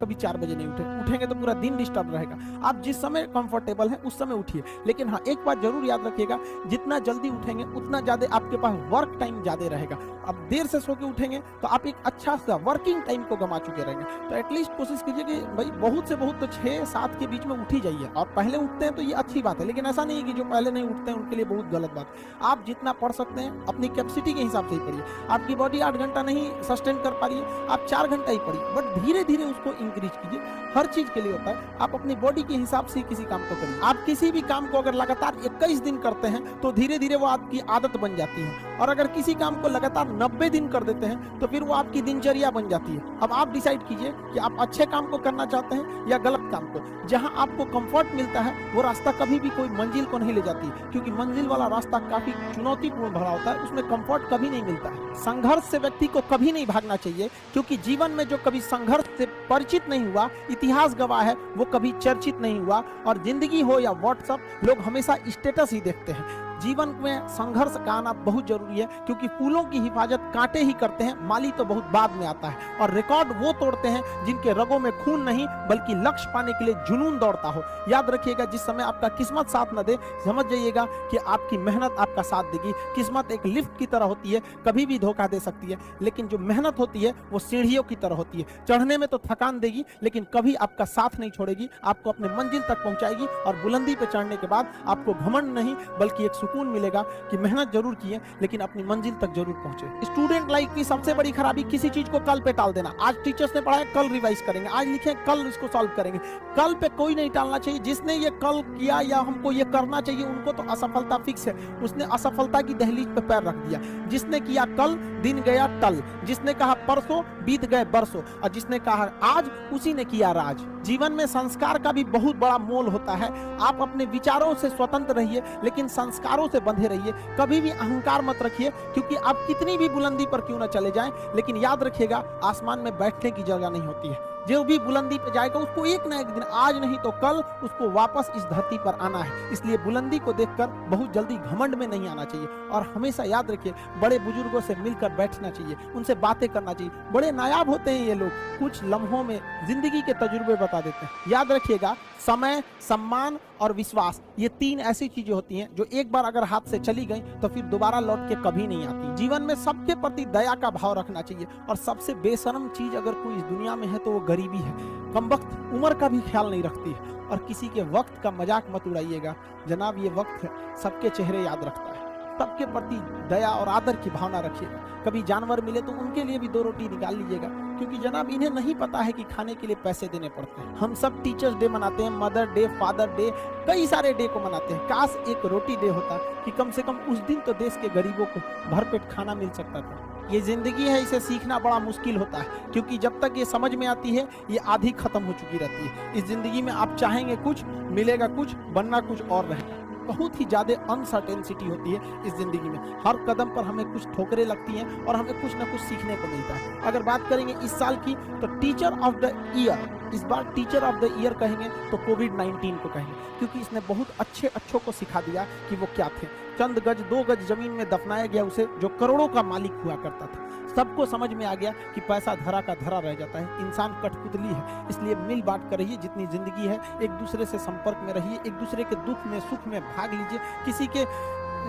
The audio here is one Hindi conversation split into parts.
कभी 4 बजे नहीं उठेंगे तो पूरा दिन डिस्टर्ब रहेगा। आप जिस समय कंफर्टेबल है उस समय उठिए, लेकिन हाँ एक बात जरूर याद रखिएगा, जितना जल्दी उठेंगे उतना ज्यादा आपके पास वर्क टाइम ज्यादा रहेगा। अब देर से सो के उठेंगे तो आप एक अच्छा सा वर्किंग टाइम को गंवा चुके रहेंगे। तो एटलीस्ट कोशिश कीजिए कि भाई बहुत से बहुत तो 6-7 के बीच में उठ ही जाइए। और पहले उठते हैं तो ये अच्छी बात है, लेकिन ऐसा नहीं है कि जो पहले नहीं उठते हैं उनके लिए बहुत गलत बात। आप जितना पढ़ सकते हैं अपनी कैपेसिटी के हिसाब से ही पढ़िए। आपकी बॉडी 8 घंटा नहीं सस्टेन कर पा रही है, आप 4 घंटा ही पढ़िए, बट धीरे धीरे उसको इंक्रीज कीजिए। हर चीज के लिए होता है, आप अपनी बॉडी के हिसाब से किसी काम को करिए। आप किसी भी काम को अगर लगातार 21 दिन करते हैं तो धीरे धीरे वो आपकी आदत बन जाती है, और अगर किसी काम को लगातार 90 दिन कर देते हैं तो फिर वो आपकी दिनचर्या बन जाती है। अब आप डिसाइड कीजिए कि आप अच्छे काम को करना चाहते हैं या गलत काम को। जहां आपको कंफर्ट मिलता है वो रास्ता कभी भी कोई मंजिल को नहीं ले जाती, क्योंकि मंजिल वाला रास्ता काफी चुनौतीपूर्ण भरा होता है, उसमें कंफर्ट कभी नहीं मिलता है। संघर्ष से व्यक्ति को कभी नहीं भागना चाहिए, क्योंकि जीवन में जो कभी संघर्ष से परिचित नहीं हुआ, इतिहास गवाह है, वो कभी चर्चित नहीं हुआ। और जिंदगी हो या व्हाट्सएप, लोग हमेशा स्टेटस ही देखते हैं। जीवन में संघर्ष का आना बहुत जरूरी है, क्योंकि फूलों की हिफाजत कांटे ही करते हैं, माली तो बहुत बाद में आता है। और रिकॉर्ड वो तोड़ते हैं जिनके रगों में खून नहीं बल्कि लक्ष्य पाने के लिए जुनून दौड़ता हो। याद रखिएगा, जिस समय आपका किस्मत साथ न दे, समझ जाइएगा कि आपकी मेहनत आपका साथ देगी। किस्मत एक लिफ्ट की तरह होती है, कभी भी धोखा दे सकती है, लेकिन जो मेहनत होती है वो सीढ़ियों की तरह होती है। चढ़ने में तो थकान देगी, लेकिन कभी आपका साथ नहीं छोड़ेगी, आपको अपने मंजिल तक पहुंचाएगी। और बुलंदी पे चढ़ने के बाद आपको घमंड नहीं बल्कि एक सुकून मिलेगा कि मेहनत जरूर किए, लेकिन अपनी मंजिल तक जरूर पहुंचे। स्टूडेंट लाइफ की सबसे बड़ी खराबी किसी चीज को कल पे टाल देना। आज टीचर्स ने पढ़ाया, कल रिवाइज करेंगे, आज लिखे, कल इसको सॉल्व करेंगे। कल पे कोई नहीं टालना चाहिए। जिसने ये कल किया या हमको ये करना चाहिए, उनको तो असफलता फिक्स है, उसने असफलता की दहलीज पे पैर रख दिया। जिसने किया कल, दिन गया टल। जिसने कहा परसों, बीत गए बरसों। और जिसने कहा आज, उसी ने किया राज। जीवन में संस्कार का भी बहुत बड़ा मोल होता है। आप अपने विचारों से स्वतंत्र रहिए, लेकिन संस्कारों से बंधे रहिए। कभी भी अहंकार मत रखिए, क्योंकि आप कितनी भी बुलंदी पर क्यों ना चले जाएं, लेकिन याद रखिएगा, आसमान में बैठने की जगह नहीं होती है। जो भी बुलंदी पे जाएगा उसको एक ना एक दिन, आज नहीं तो कल, उसको वापस इस धरती पर आना है। इसलिए बुलंदी को देखकर बहुत जल्दी घमंड में नहीं आना चाहिए। और हमेशा याद रखिए, बड़े बुजुर्गों से मिलकर बैठना चाहिए, उनसे बातें करना चाहिए। बड़े नायाब होते हैं ये लोग, कुछ लम्हों में जिंदगी के तजुर्बे बता देते हैं। याद रखिएगा, समय, सम्मान और विश्वास, ये 3 ऐसी चीजें होती हैं जो एक बार अगर हाथ से चली गई तो फिर दोबारा लौट के कभी नहीं आती। जीवन में सबके प्रति दया का भाव रखना चाहिए। और सबसे बेशर्म चीज अगर कोई इस दुनिया में है तो वो गरीबी है। कमबख्त उम्र का भी ख्याल नहीं रखती है। और किसी के वक्त का मजाक मत उड़ाइएगा जनाब, ये वक्त है, सबके चेहरे याद रखता है। सबके प्रति दया और आदर की भावना रखिएगा। कभी जानवर मिले तो उनके लिए भी 2 रोटी निकाल लीजिएगा, क्योंकि जनाब इन्हें नहीं पता है कि खाने के लिए पैसे देने पड़ते हैं। हम सब टीचर्स डे मनाते हैं, मदर डे, फादर डे, कई सारे डे को मनाते हैं। काश एक रोटी डे होता कि कम से कम उस दिन तो देश के गरीबों को भरपेट खाना मिल सकता था। ये जिंदगी है, इसे सीखना बड़ा मुश्किल होता है, क्योंकि जब तक ये समझ में आती है ये आधी खत्म हो चुकी रहती है। इस जिंदगी में आप चाहेंगे कुछ, मिलेगा कुछ, बनना कुछ और रहेगा। बहुत ही ज्यादा अनसर्टेनिटी होती है इस जिंदगी में। हर कदम पर हमें कुछ ठोकरें लगती हैं और हमें कुछ ना कुछ सीखने को मिलता है। अगर बात करेंगे इस साल की, तो टीचर ऑफ द ईयर, इस बार टीचर ऑफ द ईयर कहेंगे तो कोविड-19 को कहेंगे, क्योंकि इसने बहुत अच्छों को सिखा दिया कि वो क्या थे। चंद गज 2 गज जमीन में दफनाया गया उसे, जो करोड़ों का मालिक हुआ करता था। सबको समझ में आ गया कि पैसा धरा का धरा रह जाता है, इंसान कठपुतली है। इसलिए मिल बांट कर रहिए, जितनी जिंदगी है एक दूसरे से संपर्क में रहिए, एक दूसरे के दुख में सुख में भाग लीजिए। किसी के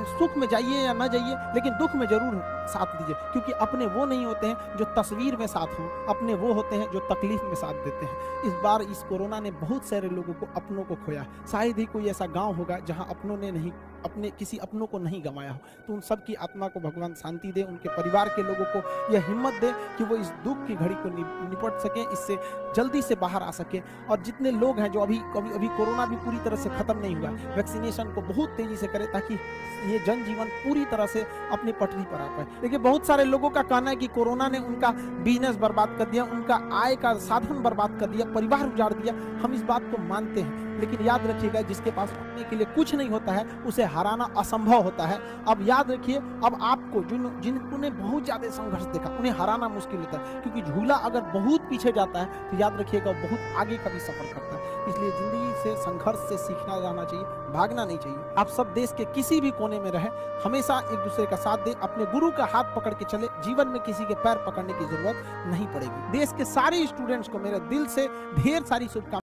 सुख में जाइए या ना जाइए, लेकिन दुख में जरूर साथ दीजिए, क्योंकि अपने वो नहीं होते हैं जो तस्वीर में साथ हों, अपने वो होते हैं जो तकलीफ में साथ देते हैं। इस बार इस कोरोना ने बहुत सारे लोगों को, अपनों को खोया। शायद ही कोई ऐसा गांव होगा जहां अपनों ने नहीं, अपने किसी अपनों को नहीं गंवाया हो। तो उन सब की आत्मा को भगवान शांति दे, उनके परिवार के लोगों को यह हिम्मत दे कि वो इस दुख की घड़ी को निपट सके, इससे जल्दी से बाहर आ सके। और जितने लोग हैं जो अभी कोरोना भी पूरी तरह से खत्म नहीं हुआ, वैक्सीनेशन को बहुत तेजी से करें ताकि ये जनजीवन पूरी तरह से अपनी पटरी पर आ पाए। देखिए, बहुत सारे लोगों का कहना है कि कोरोना ने उनका बिजनेस बर्बाद कर दिया, उनका आय का साधन बर्बाद कर दिया, परिवार उजाड़ दिया। हम इस बात को मानते हैं, लेकिन याद रखिएगा, जिसके पास पाने के लिए कुछ नहीं होता है उसे हराना असंभव होता है। अब याद रखिए, अब आपको जिन्होंने बहुत ज्यादा संघर्ष देखा, उन्हें हराना मुश्किल होता है, क्योंकि झूला अगर बहुत पीछे जाता है तो याद रखिएगा बहुत आगे का भी सफर करता है। इसलिए जिंदगी से, संघर्ष से सीखना जाना चाहिए, भागना नहीं चाहिए। आप सब देश के किसी भी कोने में रहे, हमेशा एक दूसरे का साथ दे, अपने गुरु का का हाथ पकड़ के चले, जीवन में किसी के पैर पकड़ने की जरूरत नहीं पड़ेगी। देश के सारे स्टूडेंट्स को मेरे दिल से ढेर सारी शुभकामनाएं।